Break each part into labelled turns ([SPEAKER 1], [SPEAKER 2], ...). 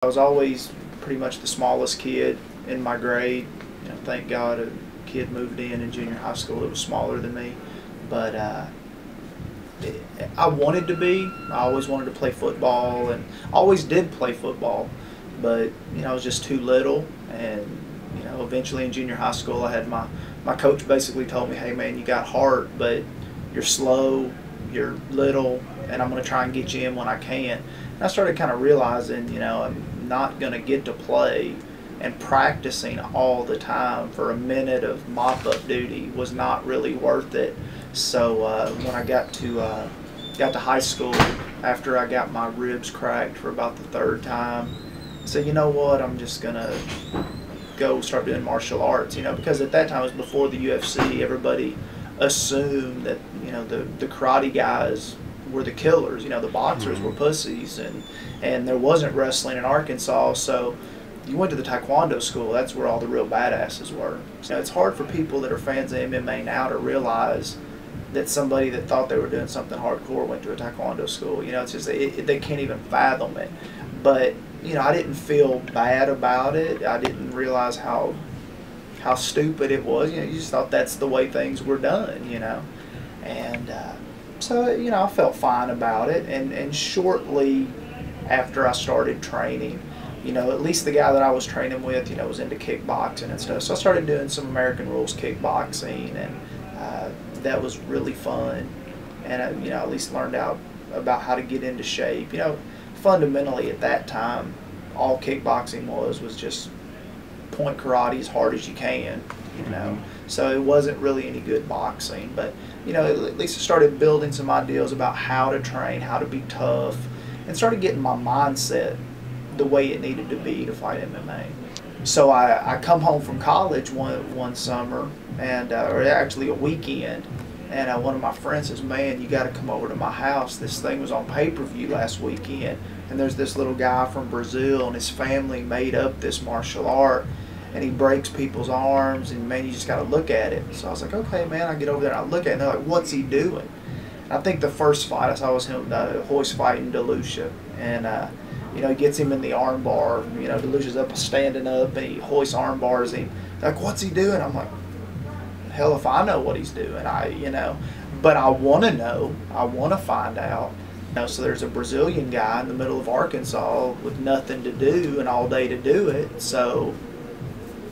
[SPEAKER 1] I was always pretty much the smallest kid in my grade. Thank God a kid moved in junior high school that was smaller than me. But I wanted to be. I always wanted to play football, and always did play football. But I was just too little, and eventually in junior high school, I had my coach basically told me, "Hey man, you got heart, but you're slow, you're little, and I'm going to try and get you in when I can." And I started kind of realizing, I'm not going to get to play, and practicing all the time for a minute of mop-up duty was not really worth it. So when I got to high school, after I got my ribs cracked for about the third time, I said, you know what, I'm just going to go start doing martial arts, because at that time, it was before the UFC. Everybody assumed that, the karate guys were the killers, the boxers were pussies, and there wasn't wrestling in Arkansas, so you went to the taekwondo school. That's where all the real badasses were. So it's hard for people that are fans of MMA now to realize that somebody that thought they were doing something hardcore went to a taekwondo school. It's just they can't even fathom it. But I didn't feel bad about it. I didn't realize how stupid it was. You just thought that's the way things were done. And so I felt fine about it. And shortly after I started training, at least the guy that I was training with, was into kickboxing and stuff. So I started doing some American rules kickboxing, and that was really fun. And I, at least learned out about how to get into shape. Fundamentally at that time, all kickboxing was just point karate as hard as you can. So it wasn't really any good boxing. But at least I started building some ideas about how to train, how to be tough, and started getting my mindset the way it needed to be to fight MMA. So I come home from college one summer, and or actually a weekend, and one of my friends says, "Man, you got to come over to my house. This thing was on pay-per-view last weekend, and there's this little guy from Brazil, and his family made up this martial art, and he breaks people's arms, and man, you just got to look at it." So I was like, "Okay, man." I get over there and I look at it, and they're like, "What's he doing?" And I think the first fight I saw was him hoist fighting DeLucia, and he gets him in the arm bar. DeLucia's up standing up, and he hoists arm bars him. They're like, "What's he doing?" I'm like, hell if I know what he's doing. But I want to know. I want to find out. So there's a Brazilian guy in the middle of Arkansas with nothing to do and all day to do it. So,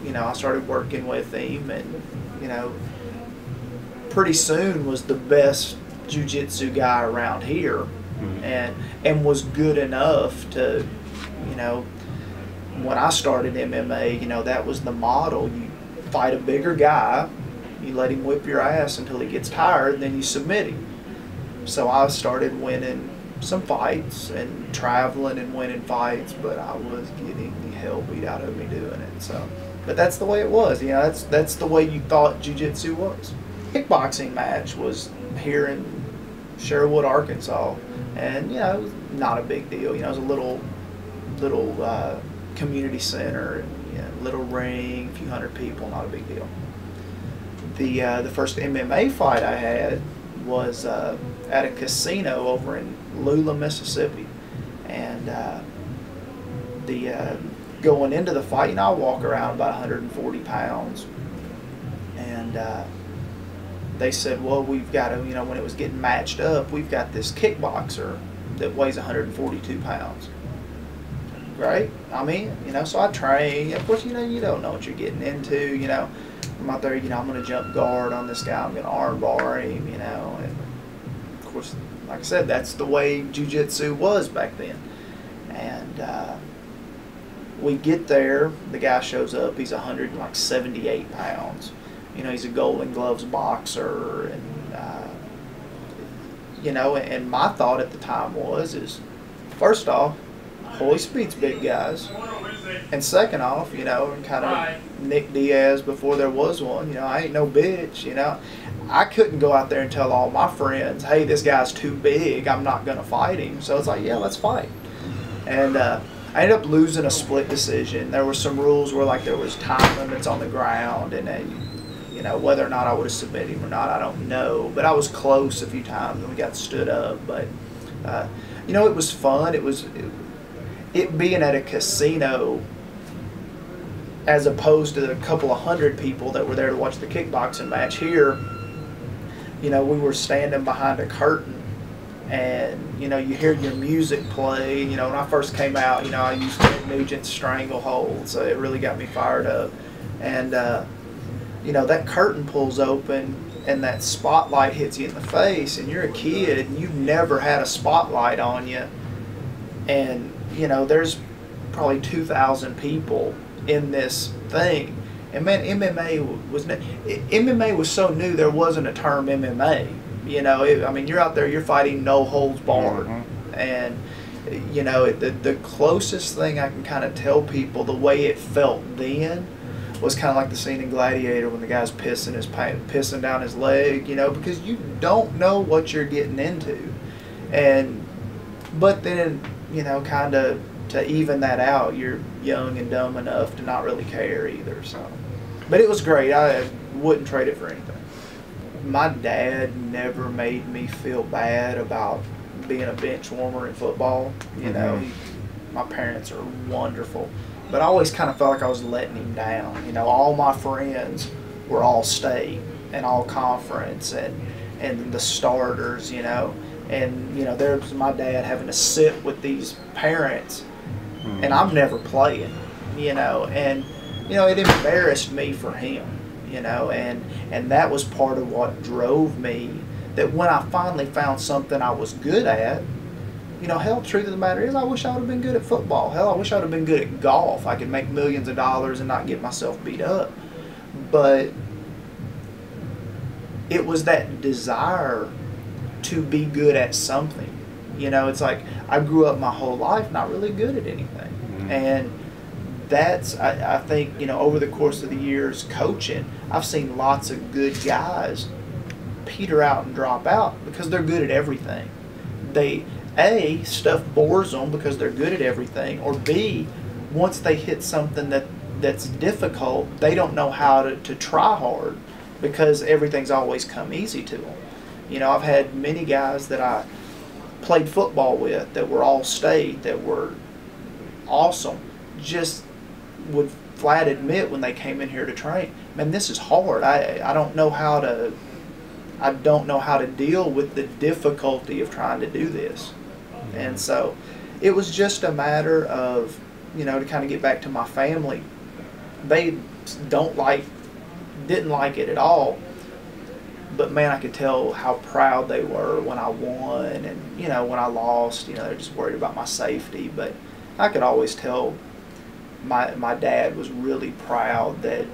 [SPEAKER 1] I started working with him, and, pretty soon was the best jiu-jitsu guy around here, and was good enough to, when I started MMA, that was the model. You fight a bigger guy, you let him whip your ass until he gets tired, and then you submit him. So I started winning some fights and traveling and winning fights, but I was getting the hell beat out of me doing it. So, but that's the way it was. That's the way you thought jiu-jitsu was. Kickboxing match was here in Sherwood, Arkansas, and it was not a big deal. It was a little community center, and little ring, a few hundred people, not a big deal. The first MMA fight I had was at a casino over in Lula, Mississippi, and going into the fight, I walk around about 140 pounds, and they said, well, we've got to, when it was getting matched up, we've got this kickboxer that weighs 142 pounds. Right? I mean, so I train. Of course, you don't know what you're getting into, I'm out there, I'm going to jump guard on this guy, I'm going to arm bar him, and of course, like I said, that's the way jiu-jitsu was back then. And we get there, the guy shows up, he's 178 pounds. He's a Golden Gloves boxer, and and my thought at the time is first off, Hoist beats big guys, and second off, and kind of Nick Diaz before there was one. I ain't no bitch. I couldn't go out there and tell all my friends, hey, this guy's too big, I'm not gonna fight him. So it's like, yeah, let's fight. And I ended up losing a split decision. There were some rules where there was time limits on the ground, and whether or not I would have submitted him or not, I don't know. But I was close a few times, and we got stood up. But it was fun. It it being at a casino as opposed to a couple of hundred people that were there to watch the kickboxing match here, you know, we were standing behind a curtain, and you know, you hear your music play. You know, when I first came out, you know, I used Ted Nugent's Stranglehold, so it really got me fired up. And you know, that curtain pulls open and that spotlight hits you in the face, and you're a kid and you've never had a spotlight on you, and you know, there's probably 2,000 people in this thing. And man, MMA was so new, there wasn't a term MMA. You know, I mean, you're out there, you're fighting no holds barred. Mm-hmm. And you know, the closest thing I can kind of tell people the way it felt then was kind of like the scene in Gladiator when the guy's pissing down his leg, you know, because you don't know what you're getting into. But then, you know, kind of to even that out, you're young and dumb enough to not really care either. So, but it was great. I wouldn't trade it for anything. My dad never made me feel bad about being a bench warmer in football. You know, my parents are wonderful, but I always kind of felt like I was letting him down. You know, all my friends were all state and all conference and the starters, you know, and you know, there's my dad having to sit with these parents, and I'm never playing, you know, and you know, it embarrassed me for him, you know, and that was part of what drove me, that when I finally found something I was good at, you know, hell, the truth of the matter is I wish I would have been good at football. Hell, I wish I would have been good at golf. I could make millions of dollars and not get myself beat up. But it was that desire to be good at something. You know, it's like I grew up my whole life not really good at anything. And that's, I think, you know, over the course of the years coaching, I've seen lots of good guys peter out and drop out because they're good at everything. They, A, stuff bores them because they're good at everything, or B, once they hit something that's difficult, they don't know how to try hard because everything's always come easy to them. You know, I've had many guys that I played football with that were all state, that were awesome, just would flat admit when they came in here to train, man, this is hard. I don't know how to deal with the difficulty of trying to do this. And so it was just a matter of, you know, to kind of get back to my family, they didn't like it at all. But man, I could tell how proud they were when I won, and you know, when I lost, you know, they're just worried about my safety. But I could always tell my dad was really proud that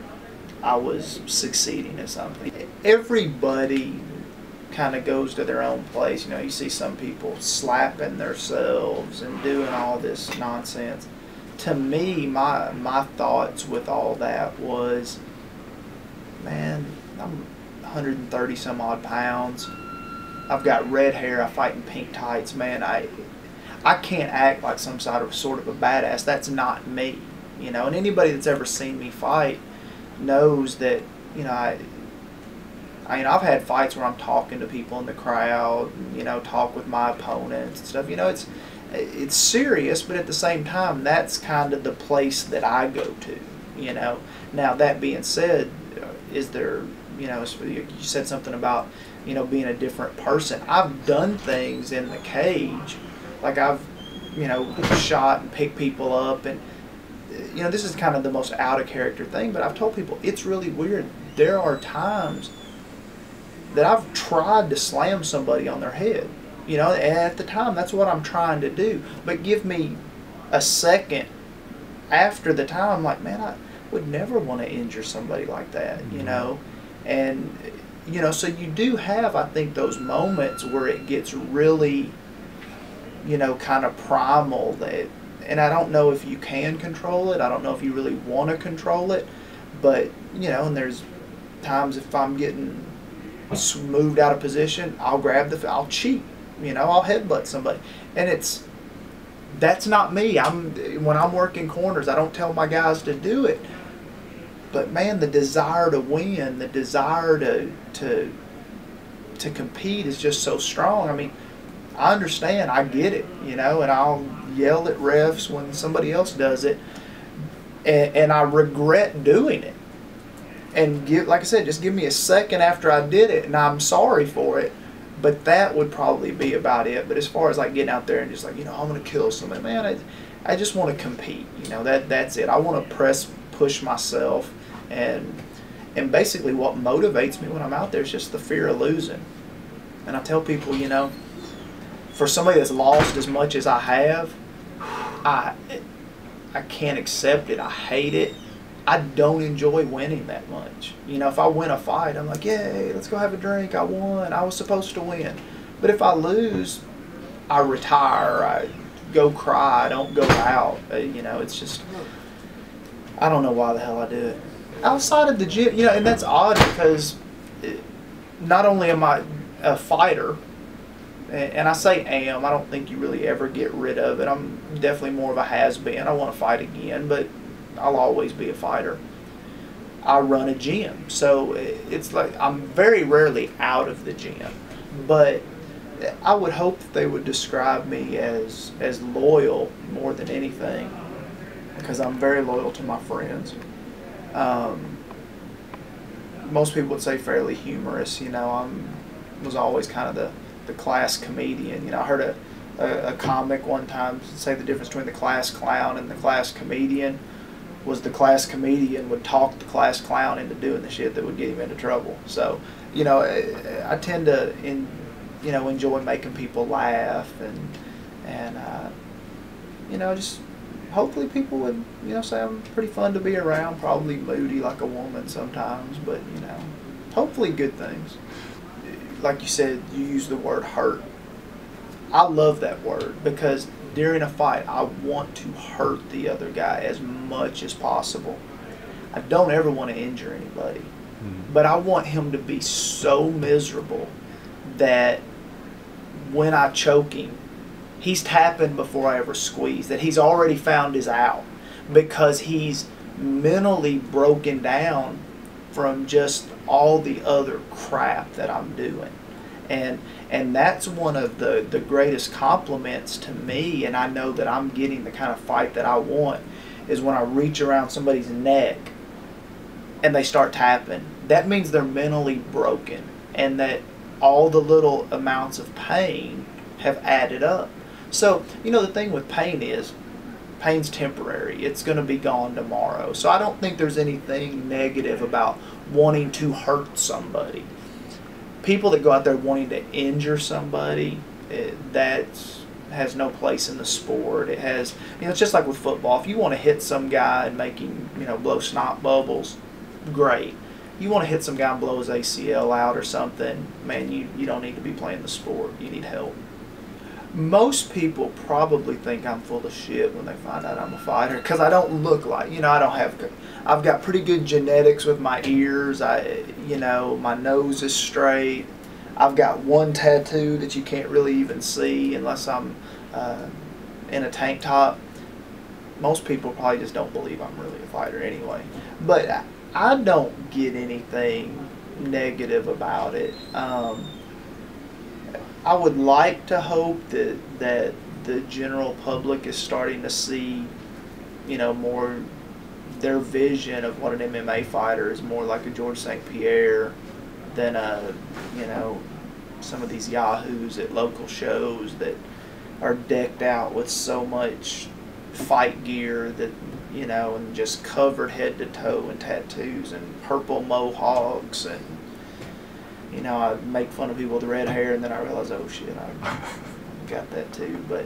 [SPEAKER 1] I was succeeding at something. Everybody kind of goes to their own place. You know, you see some people slapping themselves and doing all this nonsense. To me, my thoughts with all that was, man, I'm 130 some odd pounds. I've got red hair. I fight in pink tights. Man, I can't act like some sort of a badass. That's not me. You know, and anybody that's ever seen me fight knows that, you know, I mean, I've had fights where I'm talking to people in the crowd, you know, talk with my opponents and stuff. You know, it's serious, but at the same time, that's kind of the place that I go to, you know. Now, that being said, is there, you know, you said something about, you know, being a different person. I've done things in the cage, like I've, you know, shot and picked people up, and you know, this is kind of the most out of character thing, but I've told people it's really weird. There are times that I've tried to slam somebody on their head, you know, and at the time that's what I'm trying to do. But give me a second after the time, I'm like, man, I would never want to injure somebody like that, you know. And you know, so you do have, I think, those moments where it gets really, you know, kind of primal, that, and I don't know if you can control it. I don't know if you really want to control it, but you know, and there's times if I'm getting moved out of position, I'll cheat, you know, I'll headbutt somebody, and that's not me. When I'm working corners, I don't tell my guys to do it, but man, the desire to win, the desire to compete is just so strong. I mean, I understand, I get it, you know, and I'll yell at refs when somebody else does it, and I regret doing it. And like I said, just give me a second after I did it, and I'm sorry for it. But that would probably be about it. But as far as like getting out there and just like, I'm going to kill somebody, man, I just want to compete. That's it. I want to push myself, and basically what motivates me when I'm out there is just the fear of losing. And I tell people, for somebody that's lost as much as I have, I can't accept it. I hate it. I don't enjoy winning that much. If I win a fight, I'm like, yay, let's go have a drink. I won. I was supposed to win. But if I lose, I retire. I go cry. I don't go out. It's just, I don't know why the hell I do it. Outside of the gym, and that's odd because not only am I a fighter, and I say am, I don't think you really ever get rid of it. I'm definitely more of a has-been. I want to fight again, but I'll always be a fighter. I run a gym, so it's like I'm very rarely out of the gym. But I would hope that they would describe me as loyal more than anything, because I'm very loyal to my friends. Most people would say fairly humorous. I was always kind of the class comedian. I heard a comic one time say the difference between the class clown and the class comedian was the class comedian would talk the class clown into doing the shit that would get him into trouble. So, I tend to enjoy making people laugh, and just hopefully people would say I'm pretty fun to be around. Probably moody like a woman sometimes, but hopefully good things. Like you said, you use the word hurt. I love that word because during a fight, I want to hurt the other guy as much as possible. I don't ever want to injure anybody, but I want him to be so miserable that when I choke him, he's tapping before I ever squeeze, that he's already found his out because he's mentally broken down from just all the other crap that I'm doing. And that's one of the greatest compliments to me, and I know that I'm getting the kind of fight that I want, is when I reach around somebody's neck and they start tapping. That means they're mentally broken, and that all the little amounts of pain have added up. So, the thing with pain is, pain's temporary. It's going to be gone tomorrow. So I don't think there's anything negative about wanting to hurt somebody. People that go out there wanting to injure somebody, that has no place in the sport. It has, it's just like with football. If you want to hit some guy and make him, blow snot bubbles, great. You want to hit some guy and blow his ACL out or something, man, you don't need to be playing the sport. You need help. Most people probably think I'm full of shit when they find out I'm a fighter, because I don't look like, I've got pretty good genetics with my ears. My nose is straight. I've got one tattoo that you can't really even see unless I'm in a tank top. Most people probably just don't believe I'm really a fighter anyway. But I don't get anything negative about it. I would like to hope that the general public is starting to see, more their vision of what an MMA fighter is, more like a George St. Pierre than some of these yahoos at local shows that are decked out with so much fight gear that, and just covered head to toe in tattoos and purple mohawks, and I make fun of people with red hair, and then I realize, oh shit, I got that too. But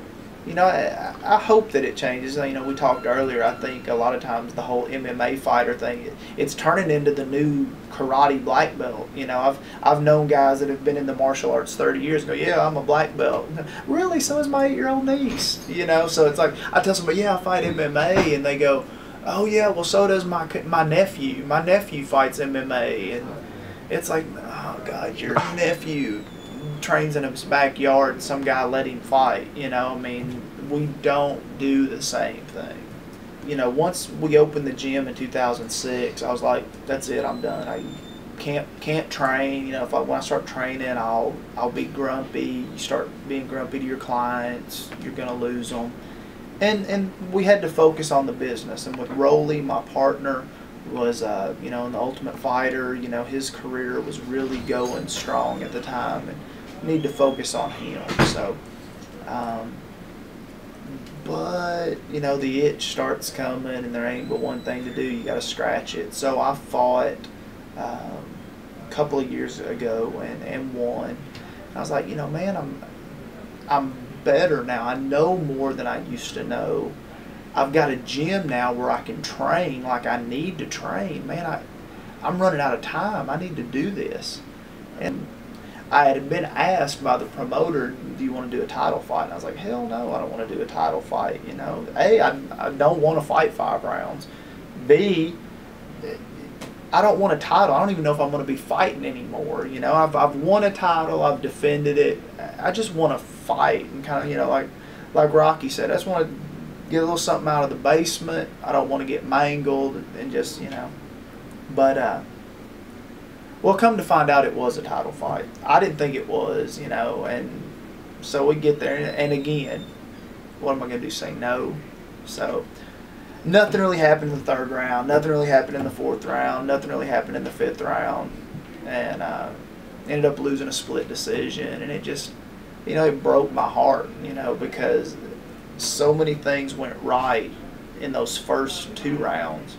[SPEAKER 1] I hope that it changes. We talked earlier, I think a lot of times the whole MMA fighter thing, it's turning into the new karate black belt. I've known guys that have been in the martial arts 30 years and go, yeah, I'm a black belt. Really? So is my 8-year-old niece. So it's like, I tell somebody, yeah, I fight MMA, and they go, oh yeah, well so does my nephew. My nephew fights MMA, and it's like, oh God, your nephew trains in his backyard and some guy let him fight. We don't do the same thing. Once we opened the gym in 2006, I was like, that's it, I'm done. I can't train. When I start training, I'll be grumpy. You start being grumpy to your clients, you're gonna lose them. and we had to focus on the business. And with Rolly, my partner, was you know, in the Ultimate Fighter. You know, his career was really going strong at the time, and need to focus on him. So, but you know, the itch starts coming, and there ain't but one thing to do. You got to scratch it. So I fought a couple of years ago and won. And I was like, you know, man, I'm better now. I know more than I used to know. I've got a gym now where I can train like I need to train. Man, I'm running out of time. I need to do this. And I had been asked by the promoter, do you want to do a title fight? And I was like, hell no, I don't want to do a title fight. You know, A, I don't want to fight 5 rounds. B, I don't want a title. I don't even know if I'm going to be fighting anymore. You know, I've won a title. I've defended it. I just want to fight and kind of, you know, like Rocky said, I just want to get a little something out of the basement. I don't want to get mangled and just, you know. But, well, come to find out it was a title fight. I didn't think it was, you know, and so we get there, and again, what am I going to do, say no? So nothing really happened in the 3rd round. Nothing really happened in the 4th round. Nothing really happened in the 5th round. And ended up losing a split decision, and it just, you know, it broke my heart, you know, because so many things went right in those first 2 rounds.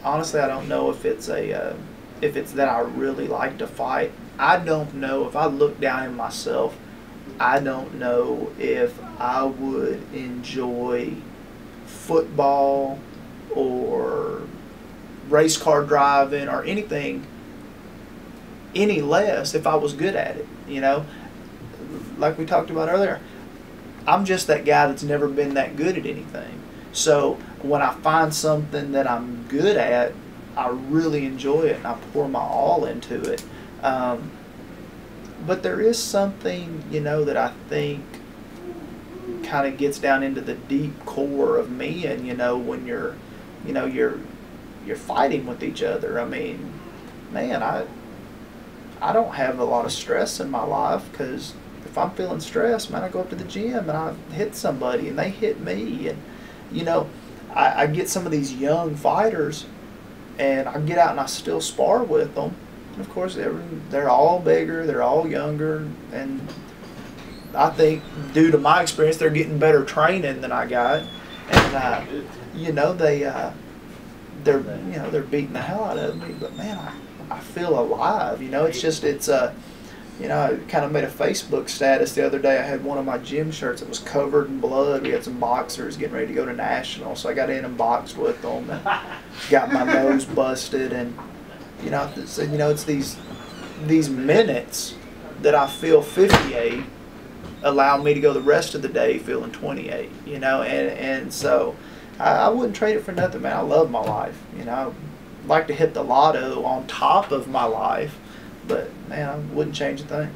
[SPEAKER 1] Honestly, I don't know if it's that I really like to fight. I don't know. If I look down in myself, I don't know if I would enjoy football or race car driving or anything any less if I was good at it. You know, like we talked about earlier, I'm just that guy that's never been that good at anything. So when I find something that I'm good at, I really enjoy it and I pour my all into it. But there is something, you know, that I think kind of gets down into the deep core of me, and you know, when you're fighting with each other. I mean, man, I don't have a lot of stress in my life, because if I'm feeling stressed, man, I go up to the gym and I hit somebody and they hit me, and you know, I get some of these young fighters and I get out and I still spar with them. And of course, they're all bigger, they're all younger, and I think due to my experience, they're getting better training than I got. And you know, they're beating the hell out of me. But man, I feel alive. You know, you know, I kind of made a Facebook status the other day. I had one of my gym shirts that was covered in blood. We had some boxers getting ready to go to nationals, so I got in and boxed with them and got my nose busted. And you know, it's these minutes that I feel 58 allow me to go the rest of the day feeling 28. You know, and so I wouldn't trade it for nothing, man. I love my life. You know, I'd like to hit the lotto on top of my life. But, man, I wouldn't change a thing.